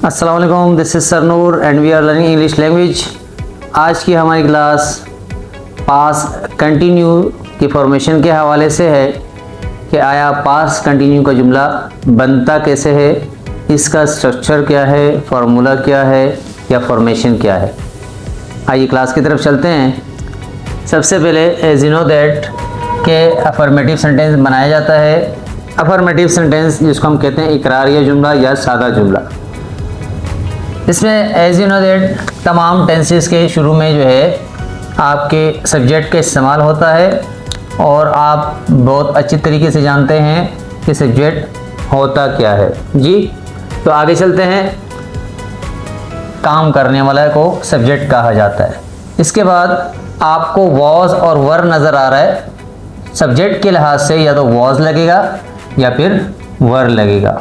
अस्सलाम वालेकुम, this is Sarnoor and we are learning English language. आज की हमारी क्लास पास कंटिन्यू की फॉर्मेशन के हवाले से है कि आया पास कंटिन्यू का जुमला बनता कैसे है, इसका स्ट्रक्चर क्या है, फार्मूला क्या है या फॉर्मेशन क्या है। आइए क्लास की तरफ चलते हैं। सबसे पहले एज यू नो दैट के अफर्मेटिव सेंटेंस बनाया जाता है। अफर्मेटिव सेंटेंस जिसको हम कहते हैं इकरारिया जुमला या सादा जुमला। इसमें एज यू नो दैट तमाम टेंसेस के शुरू में जो है आपके सब्जेक्ट का इस्तेमाल होता है और आप बहुत अच्छी तरीके से जानते हैं कि सब्जेक्ट होता क्या है जी। तो आगे चलते हैं। काम करने वाला को सब्जेक्ट कहा जाता है। इसके बाद आपको वॉज और वर नज़र आ रहा है। सब्जेक्ट के लिहाज से या तो वॉज लगेगा या फिर वर लगेगा।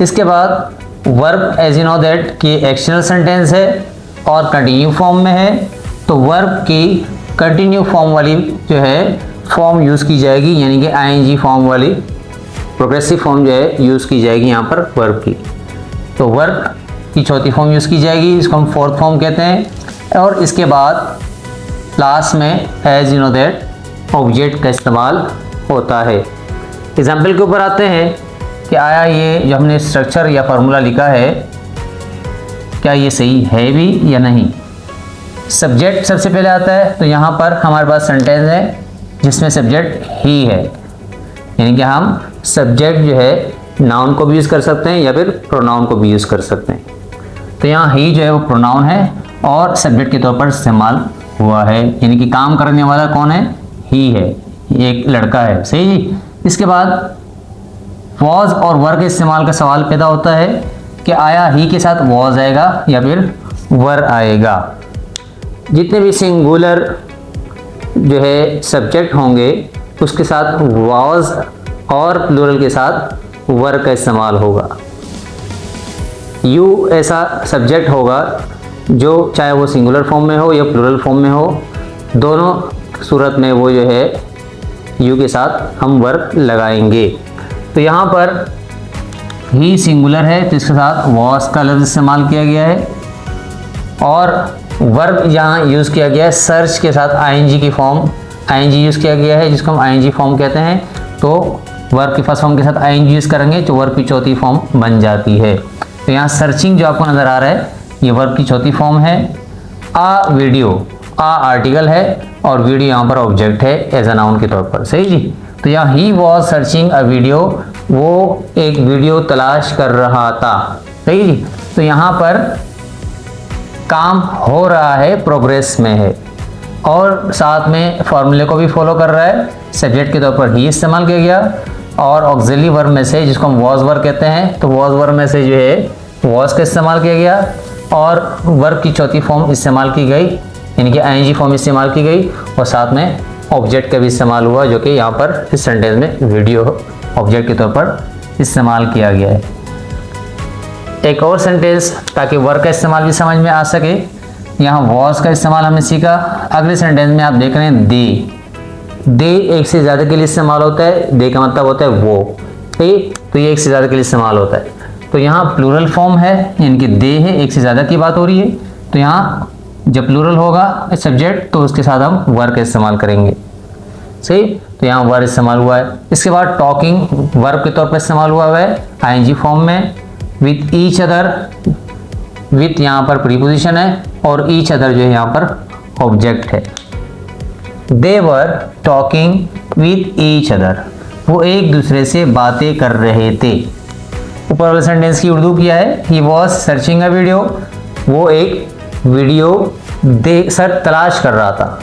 इसके बाद verb as you know that की एक्शनल सेंटेंस है और कंटिन्यू फॉर्म में है, तो वर्ब की कंटिन्यू फॉर्म वाली जो है फॉर्म यूज़ की जाएगी, यानी कि आईएनजी फॉर्म वाली प्रोग्रेसिव फॉर्म जो है यूज़ की जाएगी यहाँ पर वर्ब की। तो वर्ब की चौथी फॉर्म यूज़ की जाएगी, इसको हम फोर्थ फॉर्म कहते हैं। और इसके बाद लास्ट में as you know that object का इस्तेमाल होता है। एग्जाम्पल के ऊपर आते हैं कि आया ये जो हमने स्ट्रक्चर या फार्मूला लिखा है क्या ये सही है भी या नहीं। सब्जेक्ट सबसे पहले आता है, तो यहाँ पर हमारे पास सेंटेंस है जिसमें सब्जेक्ट ही है, यानी कि हम सब्जेक्ट जो है नाउन को भी यूज़ कर सकते हैं या फिर प्रोनाउन को भी यूज़ कर सकते हैं। तो यहाँ ही जो है वो प्रोनाउन है और सब्जेक्ट के तौर पर इस्तेमाल हुआ है, यानी कि काम करने वाला कौन है, ही है, एक लड़का है, सही जी। इसके बाद वॉज और वर के इस्तेमाल का सवाल पैदा होता है कि आया ही के साथ वॉज आएगा या फिर वर आएगा। जितने भी सिंगुलर जो है सब्जेक्ट होंगे उसके साथ वॉज और प्लूरल के साथ वर का इस्तेमाल होगा। यू ऐसा सब्जेक्ट होगा जो चाहे वो सिंगुलर फॉर्म में हो या प्लूरल फॉर्म में हो, दोनों सूरत में वो जो है यू के साथ हम वर लगाएंगे। तो यहाँ पर ही सिंगुलर है तो इसके साथ वॉज का लफ्ज़ इस्तेमाल किया गया है और वर्ब यहाँ यूज़ किया गया है सर्च के साथ आईएनजी की फॉर्म आईएनजी यूज़ किया गया है, जिसको हम आईएनजी फॉर्म कहते हैं। तो वर्ब की फर्स्ट फॉर्म के साथ आईएनजी यूज़ करेंगे तो वर्ब की चौथी फॉर्म बन जाती है। तो यहाँ सर्चिंग जो आपको नज़र आ रहा है ये वर्ब की चौथी फॉर्म है। आ वीडियो, आ आर्टिकल है और वीडियो यहाँ पर ऑब्जेक्ट है एज अ नाउन के तौर पर, सही जी। तो यहाँ he was searching a video, वो एक वीडियो तलाश कर रहा था, सही जी। तो यहाँ पर काम हो रहा है, प्रोग्रेस में है और साथ में फॉर्मूले को भी फॉलो कर रहा है। सब्जेक्ट के तौर पर ही इस्तेमाल किया गया और ऑक्सिलरी वर्ब में से जिसको हम वॉज वर्ब कहते हैं, तो वॉज वर्ब में से जो है वॉज का इस्तेमाल किया गया और वर्ब की चौथी फॉर्म इस्तेमाल की गई, यानी कि आईएनजी फॉर्म इस्तेमाल की गई और साथ में ऑब्जेक्ट का भी इस्तेमाल हुआ जो कि यहाँ पर इस सेंटेंस में वीडियो ऑब्जेक्ट के तौर पर इस्तेमाल किया गया है। एक और सेंटेंस ताकि वर्ब का इस्तेमाल भी समझ में आ सके, यहाँ वॉज का इस्तेमाल हमने सीखा। अगले सेंटेंस में आप देख रहे हैं दे एक से ज़्यादा के लिए इस्तेमाल होता है। दे का मतलब होता है वो, ठीक, तो ये एक से ज़्यादा के लिए इस्तेमाल होता है। तो यहाँ प्लूरल फॉर्म है, यानी कि दे है, एक से ज़्यादा की बात हो रही है। तो यहाँ जब प्लूरल होगा सब्जेक्ट तो उसके साथ हम वर का इस्तेमाल करेंगे, सही। तो यहाँ वर इस्तेमाल हुआ है। इसके बाद टॉकिंग वर्ब के तौर पर इस्तेमाल हुआ है आईएनजी फॉर्म में। विथ ईच अदर, विथ यहाँ पर प्रीपोजिशन है और ईच अदर जो है यहाँ पर ऑब्जेक्ट है। They were talking with each other, वो एक दूसरे से बातें कर रहे थे। ऊपर वाले सेंटेंस की उर्दू किया है, he was searching a video, वो एक वीडियो तलाश कर रहा था,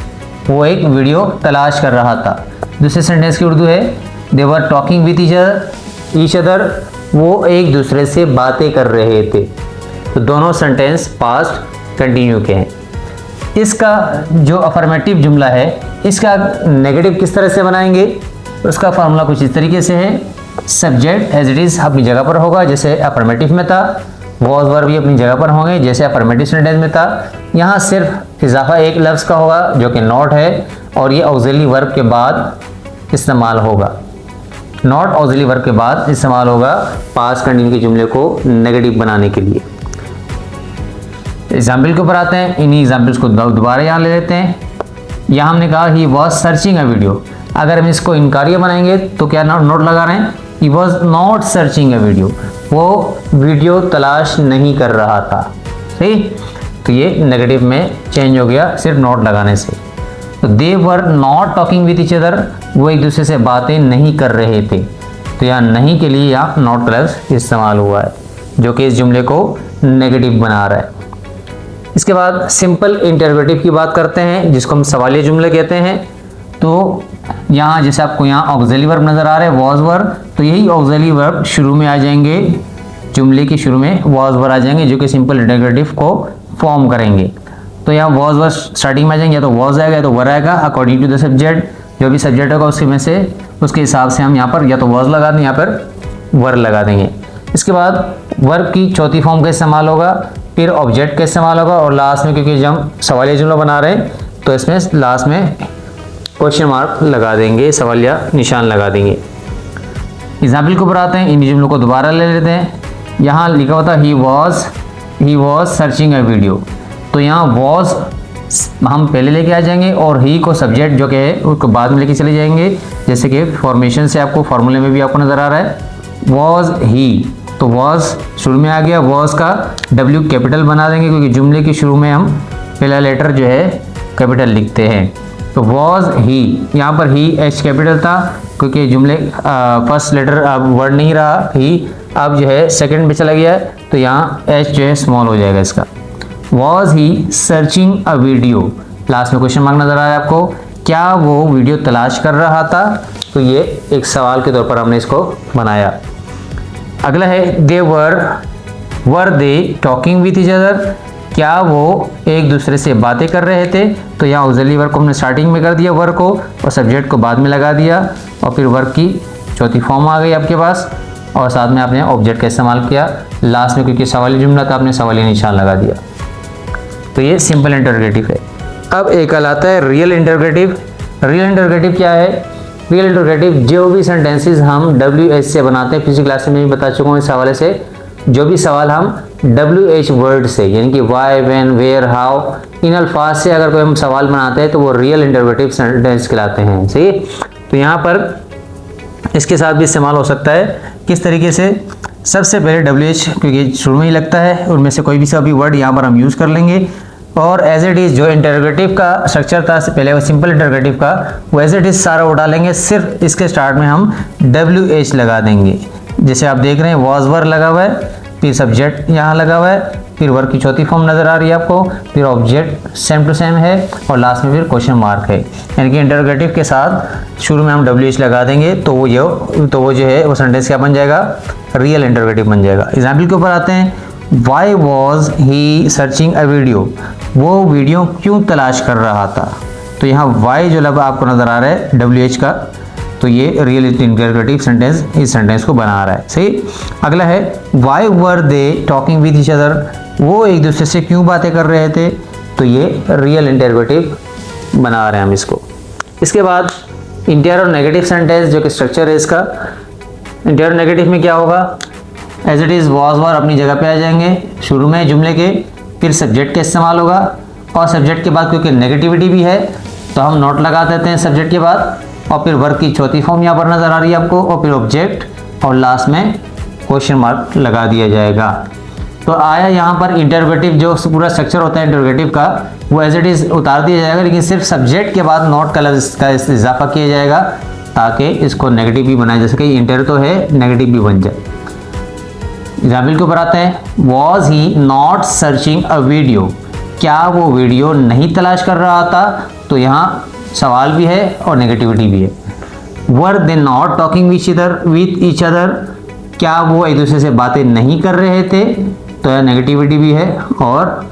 वो एक वीडियो तलाश कर रहा था। दूसरे सेंटेंस की उर्दू है, they were talking with each other, वो एक दूसरे से बातें कर रहे थे। तो दोनों सेंटेंस पास्ट कंटिन्यू के हैं। इसका जो अफर्मेटिव जुमला है इसका नेगेटिव किस तरह से बनाएंगे, उसका फार्मूला कुछ इस तरीके से है। सब्जेक्ट एज इट इज़ अपनी जगह पर होगा जैसे अफर्मेटिव में था, वॉज वर्ब भी अपनी जगह पर होंगे जैसे अफर्मेटिव सेंटेंस में था। यहाँ सिर्फ इजाफा एक लफ्ज़ का होगा जो कि नॉट है और ये ऑक्सिलरी वर्ब के बाद इस्तेमाल होगा। नॉट ऑक्सिलरी वर्ब के बाद इस्तेमाल होगा पास्ट कंटिन्यू के जुमले को नेगेटिव बनाने के लिए। एग्जाम्पल के ऊपर आते हैं। इन्हीं एग्जाम्पल्स को दोबारा यहाँ ले लेते हैं। यहाँ हमने कहा he was searching a video, अगर हम इसको इनकारिया बनाएंगे तो क्या नोट लगा रहे हैं, he was not searching a video, वो वीडियो तलाश नहीं कर रहा था। सही, तो ये नेगेटिव में चेंज हो गया सिर्फ नोट लगाने से। तो they were not talking with each other, वो एक दूसरे से बातें नहीं कर रहे थे। तो यहाँ नहीं के लिए यहाँ नॉट क्लॉज इस्तेमाल हुआ है, जो कि इस जुमले को नेगेटिव बना रहा है। इसके बाद सिंपल इंटरोगेटिव की बात करते हैं, जिसको हम सवालिया जुमले कहते हैं। तो यहाँ जैसे आपको यहाँ ऑक्सिलरी वर्ब नज़र आ रहा है वॉज वर्ब, तो यही ऑक्सिलरी वर्ब शुरू में आ जाएंगे, जुमले के शुरू में वॉज वर्ब आ जाएंगे, जो कि सिंपल इंटरोगेटिव को फॉर्म करेंगे। तो यहाँ वॉज वर्ब स्टार्टिंग में आ जाएंगे, या तो वॉज आएगा या तो वर आएगा, अकॉर्डिंग टू द सब्जेक्ट। जो भी सब्जेक्ट होगा उसके में से उसके हिसाब से हम यहाँ पर या तो वॉज लगा देंगे, यहाँ पर वर लगा देंगे। इसके बाद वर्ब की चौथी फॉर्म का इस्तेमाल होगा, फिर ऑब्जेक्ट का इस्तेमाल होगा, और लास्ट में क्योंकि जब हम सवालिया जुमला बना रहे हैं तो इसमें लास्ट में क्वेश्चन मार्क लगा देंगे, सवालिया निशान लगा देंगे। एग्जाम्पल के ऊपर आते हैं। इन जुमलों को दोबारा ले लेते हैं। यहाँ लिखा हुआ था he was searching a video, तो यहाँ वॉज हम पहले लेके आ जाएंगे और ही को सब्जेक्ट जो कि है उसको बाद में लेके चले जाएंगे, जैसे कि फॉर्मेशन से आपको फॉर्मूले में भी आपको नज़र आ रहा है वॉज ही, तो वॉज शुरू में आ गया, वॉज का डब्ल्यू कैपिटल बना देंगे, क्योंकि जुमले के शुरू में हम पहला लेटर जो है कैपिटल लिखते हैं। तो वॉज ही, यहाँ पर ही एच कैपिटल था, क्योंकि जुमले फर्स्ट लेटर अब वर्ड नहीं रहा ही, अब जो है सेकंड पे चला गया है, तो यहाँ एच जो है स्मॉल हो जाएगा इसका। Was he searching a video, last में क्वेश्चन मार्क नज़र आ रहा है आपको, क्या वो वीडियो तलाश कर रहा था, तो ये एक सवाल के तौर पर हमने इसको बनाया। अगला है they were they talking with each other, क्या वो एक दूसरे से बातें कर रहे थे, तो यहाँ ऑक्सिलरी वर्ब को हमने स्टार्टिंग में कर दिया वर्ब को, और सब्जेक्ट को बाद में लगा दिया, और फिर वर्ब की चौथी फॉर्म आ गई आपके पास, और साथ में आपने ऑब्जेक्ट का इस्तेमाल किया लास्ट में, क्योंकि सवाली जुमला था आपने सवालिया निशान लगा दिया। तो ये सिंपल इंटरोगेटिव है। अब एक कहलाता है रियल इंटरोगेटिव। रियल इंटरोगेटिव क्या है? रियल इंटरोगेटिव जो भी सेंटेंसेस हम WH से बनाते हैं, पिछली क्लास में भी बता चुका हूँ इस हवाले से, जो भी सवाल हम WH वर्ड से यानी कि वाई, व्हेन, वेयर, हाउ, इन अल्फाज से अगर कोई हम सवाल बनाते हैं तो वो रियल इंटरोगेटिव सेंटेंस कहलाते हैं। सही, तो यहाँ पर इसके साथ भी इस्तेमाल हो सकता है। किस तरीके से? सबसे पहले WH क्योंकि शुरू में ही लगता है, उनमें से कोई भी सा भी वर्ड यहाँ पर हम यूज़ कर लेंगे, और एज इट इज़ जो इंटरोगेटिव का स्ट्रक्चर था पहले वो सिंपल इंटरोगेटिव का, वो एज इट इज़ सारा उठा लेंगे, सिर्फ इसके स्टार्ट में हम WH लगा देंगे। जैसे आप देख रहे हैं वॉज वर लगा हुआ है, फिर सब्जेक्ट यहाँ लगा हुआ है, फिर वर्ब की चौथी फॉर्म नज़र आ रही है आपको, फिर ऑब्जेक्ट सेम टू सेम है, और लास्ट में फिर क्वेश्चन मार्क है। यानी कि इंटरोगेटिव के साथ शुरू में हम WH लगा देंगे तो वो जो है वो सेंटेंस क्या बन जाएगा? रियल इंटरोगेटिव बन जाएगा। एग्जाम्पल के ऊपर आते हैं। Why was he searching a video, वो वीडियो क्यों तलाश कर रहा था? तो यहाँ वाई जो लफ्ज़ आपको नज़र आ रहा है WH का, तो ये रियल इंटरोगेटिव सेंटेंस इस सेंटेंस को बना रहा है। सही। अगला है why were they talking with each other, वो एक दूसरे से क्यों बातें कर रहे थे? तो ये रियल इंटरोगेटिव बना रहे हैं हम इसको। इसके बाद इंटीरियर नेगेटिव सेंटेंस जो कि स्ट्रक्चर है इसका, इंटीरियर नेगेटिव में क्या होगा? As it is was were अपनी जगह पे आ जाएंगे शुरू में जुमले के, फिर सब्जेक्ट का इस्तेमाल होगा, और सब्जेक्ट के बाद क्योंकि नेगेटिविटी भी है तो हम नोट लगा देते हैं सब्जेक्ट के बाद, और फिर वर्ब की चौथी फॉर्म यहाँ पर नज़र आ रही है आपको, और फिर ऑब्जेक्ट, और लास्ट में क्वेश्चन मार्क लगा दिया जाएगा। तो आया यहाँ पर इंटरोगेटिव जो पूरा स्ट्रक्चर होता है इंटरोगेटिव का, वो एज इट इज़ उतार दिया जाएगा, लेकिन सिर्फ सब्जेक्ट के बाद नोट का लफ्ज़ का इजाफा किया जाएगा ताकि इसको नेगेटिव भी बनाए, जैसे कि इंटर तो है नेगेटिव भी बन जाए। एग्जाम्पल के ऊपर आते हैं। Was he not searching a video, क्या वो वीडियो नहीं तलाश कर रहा था? तो यहाँ सवाल भी है और नेगेटिविटी भी है। Were they not talking with each other, क्या वो एक दूसरे से बातें नहीं कर रहे थे? तो यह नेगेटिविटी भी है और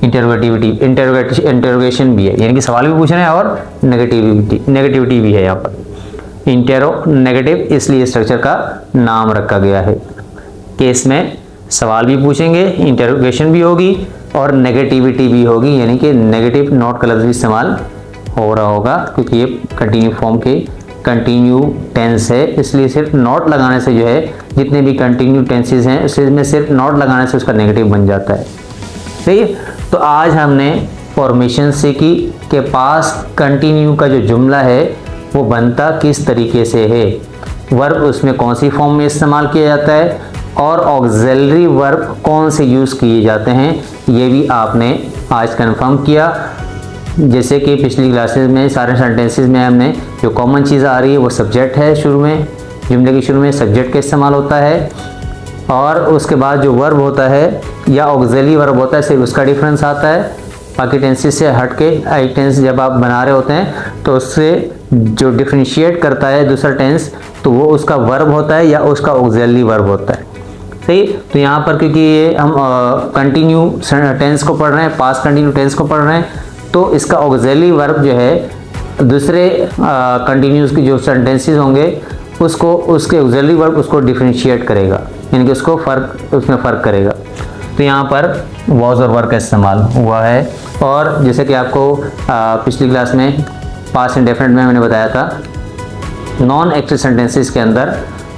इंटरोगेशन भी है, यानी कि सवाल भी पूछ रहे हैं और नेगेटिविटी भी है। यहाँ पर इंटेरो नेगेटिव इसलिए स्ट्रक्चर का नाम रखा गया है। केस में सवाल भी पूछेंगे, इंटरोगेशन भी होगी और नेगेटिविटी भी होगी, यानी कि नेगेटिव नॉट का लफ्ज़ भी इस्तेमाल हो रहा होगा, क्योंकि ये कंटिन्यू फॉर्म के कंटिन्यू टेंस है, इसलिए सिर्फ नॉट लगाने से जो है जितने भी कंटिन्यू टेंसेस हैं उसमें सिर्फ नॉट लगाने से उसका नेगेटिव बन जाता है। सही है। तो आज हमने फॉर्मेशन सीखी कि पास्ट कंटिन्यू का जो जुमला है वो बनता किस तरीके से है, वर्ब उसमें कौन सी फॉर्म में इस्तेमाल किया जाता है और ऑक्सिलरी वर्ब कौन से यूज़ किए जाते हैं, ये भी आपने आज कंफर्म किया। जैसे कि पिछली क्लासेस में सारे सेंटेंसेस में हमने जो कॉमन चीज़ आ रही है वो सब्जेक्ट है, शुरू में जुमले के शुरू में सब्जेक्ट का इस्तेमाल होता है, और उसके बाद जो वर्ब होता है या ऑक्सिलरी वर्ब होता है सिर्फ उसका डिफरेंस आता है। बाकी टेंसेस से हट के आई टेंस जब आप बना रहे होते हैं तो उससे जो डिफरेंशिएट करता है दूसरा टेंस तो वो उसका वर्ब होता है या उसका ऑक्सिलरी वर्ब होता है। सही, तो यहाँ पर क्योंकि ये हम कंटिन्यू टेंस को पढ़ रहे हैं, पास्ट कंटिन्यू टेंस को पढ़ रहे हैं, तो इसका ऑक्सिलरी वर्ब जो है दूसरे कंटिन्यूस की जो सेंटेंसेस होंगे उसको उसके ऑक्सिलरी वर्ब उसको डिफरेंशिएट करेगा, यानी कि उसको उसमें फ़र्क करेगा। तो यहाँ पर वॉज और वर का इस्तेमाल हुआ है। और जैसे कि आपको पिछली क्लास में पास्ट इंडेफिनिट में मैंने बताया था, नॉन एक्टिव सेंटेंसेस के अंदर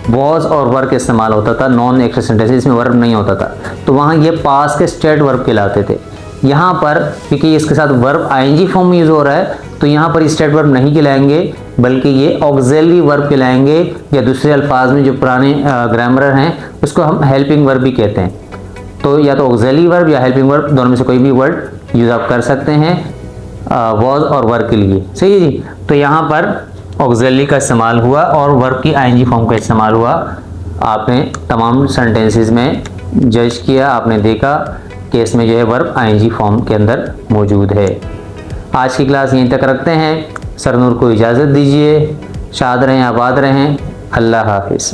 वॉज और वर्ब का इस्तेमाल होता था, नॉन एक्टिव सेंटेंसेस में वर्ब नहीं होता था, तो वहाँ ये पास्ट के स्टेट वर्ब कहलाते थे। यहाँ पर क्योंकि इसके साथ वर्ब आईएनजी फॉर्म में यूज़ हो रहा है तो यहाँ पर स्टेट वर्ब नहीं कहलाएंगे बल्कि ये ऑक्सिलरी वर्ब कहलाएंगे, या दूसरे अल्फाज में जो पुराने ग्रामर हैं उसको हम हेल्पिंग वर्ब भी कहते हैं। तो या तो ऑक्सिलरी वर्ब या हेल्पिंग वर्ब दोनों में से कोई भी वर्ड यूज़ आप कर सकते हैं वॉज और वर्ब के लिए। सही है जी। तो यहाँ पर ऑक्सिलरी का इस्तेमाल हुआ और वर्ब की आईएनजी फॉर्म का इस्तेमाल हुआ। आपने तमाम सेंटेंसेस में जज किया, आपने देखा कि इसमें जो है वर्ब आईएनजी फॉर्म के अंदर मौजूद है। आज की क्लास यहीं तक रखते हैं। सरनूर को इजाज़त दीजिए। शाद रहें, आबाद रहें। अल्लाह हाफिज़।